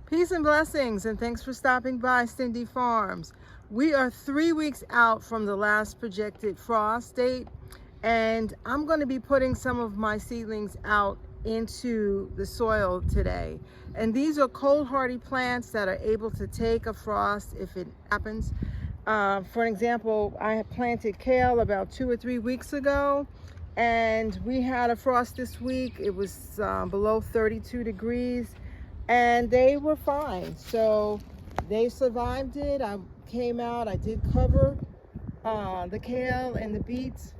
Peace and blessings, and thanks for stopping by Cindy Farms. We are 3 weeks out from the last projected frost date, and I'm going to be putting some of my seedlings out into the soil today. And these are cold hardy plants that are able to take a frost if it happens. For example, I had planted kale about 2 or 3 weeks ago, and we had a frost this week. It was below 32 degrees, and they were fine. So they survived it. I came out, I did cover the kale and the beets,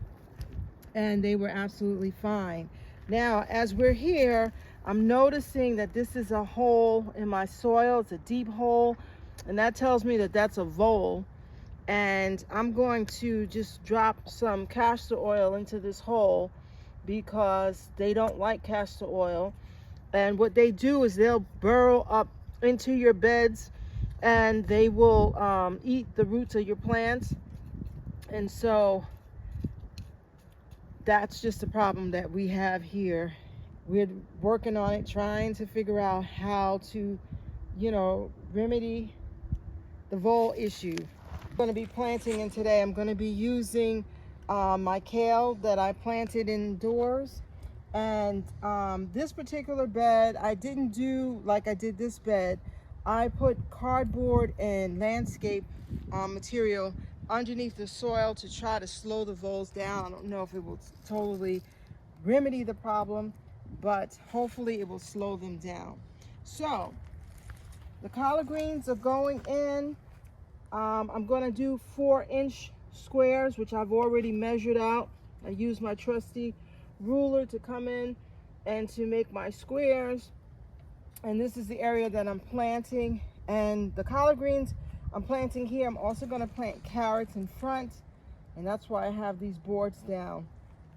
and they were absolutely fine. Now, as we're here, I'm noticing that this is a hole in my soil. It's a deep hole, and that tells me that that's a vole. And I'm going to just drop some castor oil into this hole because they don't like castor oil. And what they do is they'll burrow up into your beds, and they will eat the roots of your plants. And so that's just a problem that we have here. We're working on it, trying to figure out how to, remedy the vole issue. I'm going to be planting in today. I'm going to be using my kale that I planted indoors. And this particular bed, I didn't do like I did this bed. I put cardboard and landscape material underneath the soil to try to slow the voles down. I don't know if it will totally remedy the problem, but hopefully it will slow them down. So the collard greens are going in. I'm going to do 4-inch squares, which I've already measured out. I use my trusty ruler to come in and to make my squares. And this is the area that I'm planting. And the collard greens I'm planting here. I'm also going to plant carrots in front. And that's why I have these boards down,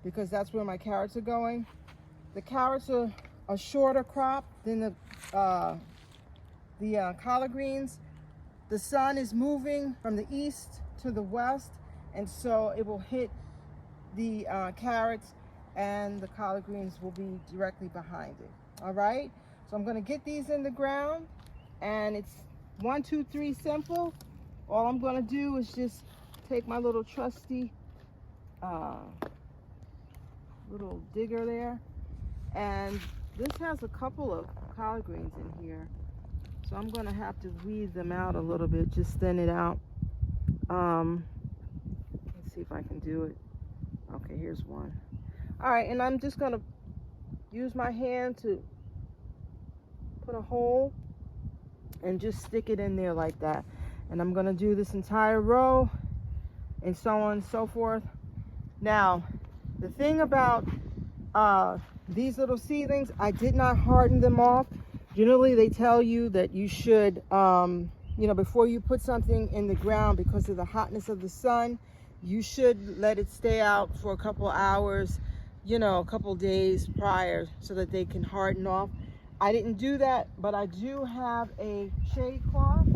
because that's where my carrots are going. The carrots are a shorter crop than the collard greens. The sun is moving from the east to the west, and so it will hit the carrots, and the collard greens will be directly behind it. All right, so I'm going to get these in the ground, and it's 1, 2, 3 simple. All I'm going to do is just take my little trusty little digger there, and this has a couple of collard greens in here. So I'm going to have to weed them out a little bit, just thin it out. Let's see if I can do it. Okay, here's one. All right, and I'm just going to use my hand to put a hole and just stick it in there like that. And I'm going to do this entire row and so on and so forth. Now, the thing about these little seedlings, I did not harden them off. Generally, they tell you that you should, before you put something in the ground, because of the hotness of the sun, you should let it stay out for a couple hours, a couple days prior, so that they can harden off. I didn't do that, but I do have a shade cloth.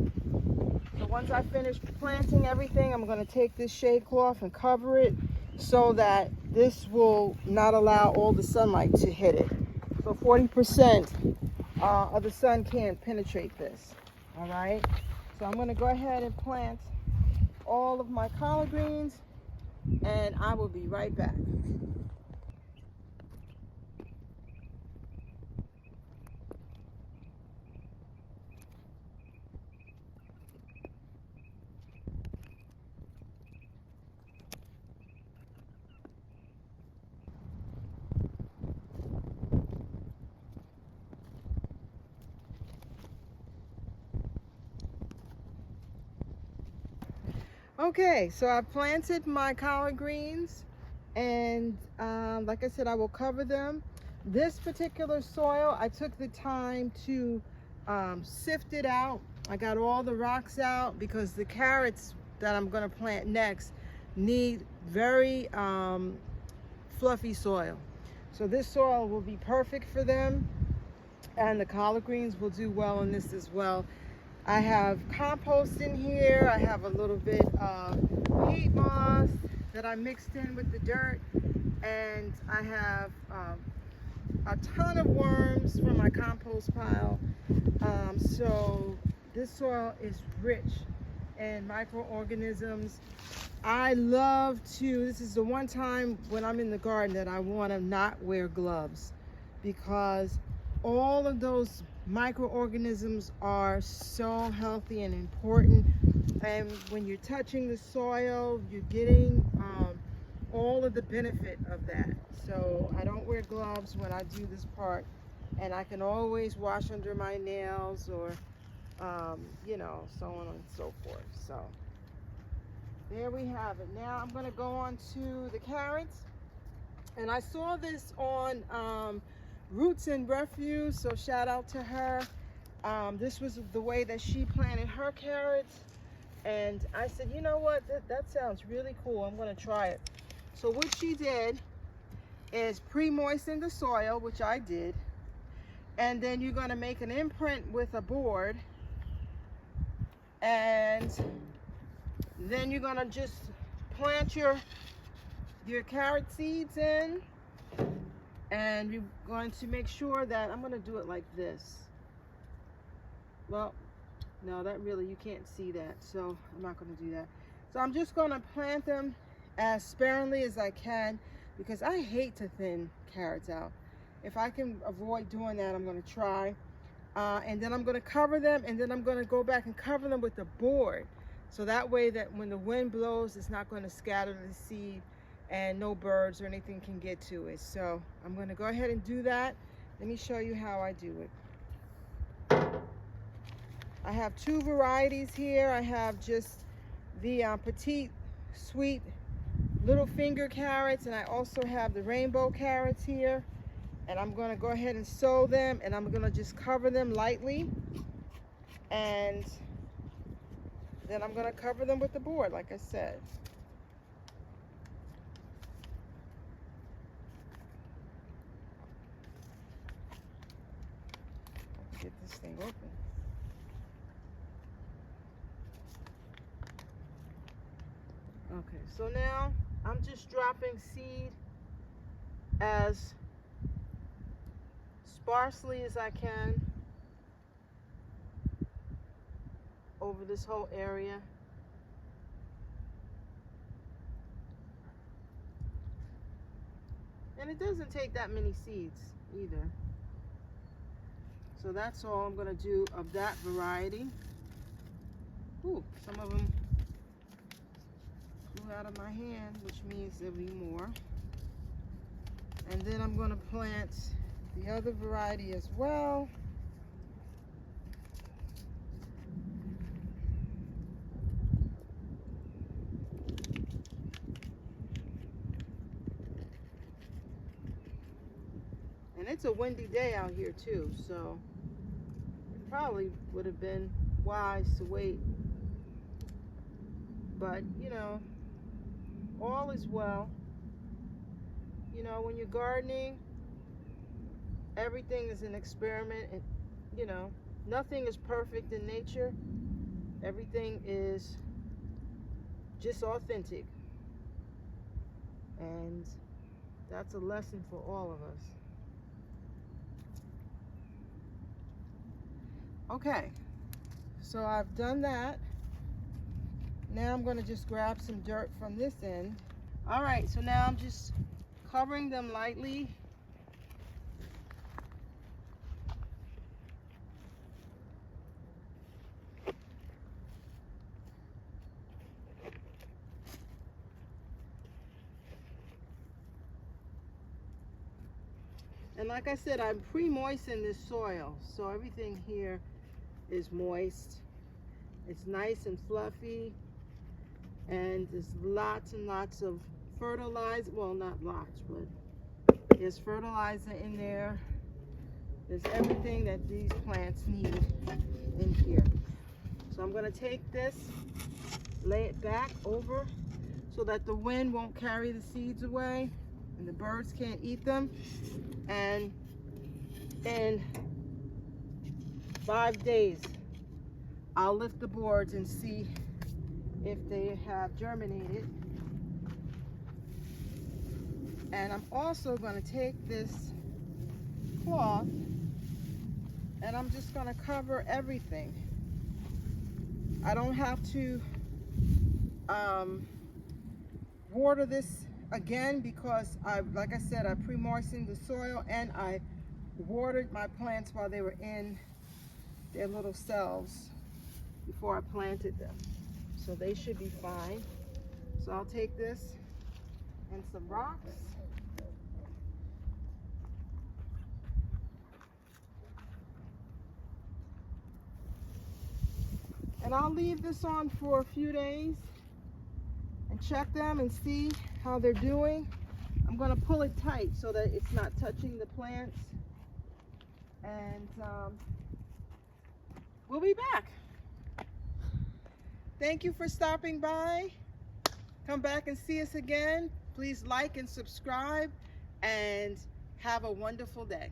So once I finish planting everything, I'm going to take this shade cloth and cover it so that this will not allow all the sunlight to hit it. So 40% of the sun can't penetrate this. All right, so I'm going to go ahead and plant all of my collard greens, and I will be right back. Okay, so I planted my collard greens, and like I said, I will cover them. This particular soil, I took the time to sift it out. I got all the rocks out because the carrots that I'm going to plant next need very fluffy soil. So this soil will be perfect for them, and the collard greens will do well in this as well. I have compost in here. I have a little bit of peat moss that I mixed in with the dirt, and I have a ton of worms from my compost pile. So this soil is rich in microorganisms. I love to, this is the one time when I'm in the garden that I want to not wear gloves, because all of those microorganisms are so healthy and important. And when you're touching the soil, you're getting all of the benefit of that. So I don't wear gloves when I do this part, and I can always wash under my nails, or you know, so on and so forth. So there we have it. Now I'm going to go on to the carrots, and I saw this on Roots and Refuse, so shout out to her. This was the way that she planted her carrots, and I said, you know what, that sounds really cool. I'm going to try it. So what she did is pre-moisten the soil, which I did, and then you're going to make an imprint with a board, and then you're going to just plant your carrot seeds in, and you're going to make sure that, I'm going to do it like this. Well, no, that really, you can't see that, so I'm not going to do that. So I'm just going to plant them as sparingly as I can, because I hate to thin carrots out. If I can avoid doing that, I'm going to try. And then I'm going to cover them, and then I'm going to go back and cover them with the board, so that way that when the wind blows, it's not going to scatter the seed and no birds or anything can get to it. So I'm going to go ahead and do that. Let me show you how I do it. I have two varieties here. I have just the petite, sweet little finger carrots, and I also have the rainbow carrots here. And I'm going to go ahead and sow them, and I'm going to just cover them lightly, and then I'm going to cover them with the board, like I said. Let's get this thing open. Okay, so now I'm just dropping seed as sparsely as I can over this whole area. And it doesn't take that many seeds either. So that's all I'm going to do of that variety. Ooh, some of them flew out of my hand, which means there'll be more. And then I'm going to plant the other variety as well. And it's a windy day out here too, so it probably would have been wise to wait. But, you know, all is well. You know, when you're gardening, everything is an experiment, and, you know, nothing is perfect in nature. Everything is just authentic. And that's a lesson for all of us. Okay, so I've done that. Now I'm going to just grab some dirt from this end. All right, so now I'm just covering them lightly. And like I said, I pre-moistened this soil, so everything here is moist. It's nice and fluffy, and there's lots and lots of fertilizer. Well, not lots, but there's fertilizer in there. There's everything that these plants need in here. So I'm going to take this, lay it back over so that the wind won't carry the seeds away and the birds can't eat them. And in 5 days, I'll lift the boards and see if they have germinated. And I'm also going to take this cloth and I'm just going to cover everything. I don't have to water this again because like I said, I pre-moistened the soil and I watered my plants while they were in their little cells before I planted them. So they should be fine. So I'll take this and some rocks. And I'll leave this on for a few days and check them and see how they're doing. I'm going to pull it tight so that it's not touching the plants. And we'll be back. Thank you for stopping by. Come back and see us again. Please like and subscribe and have a wonderful day.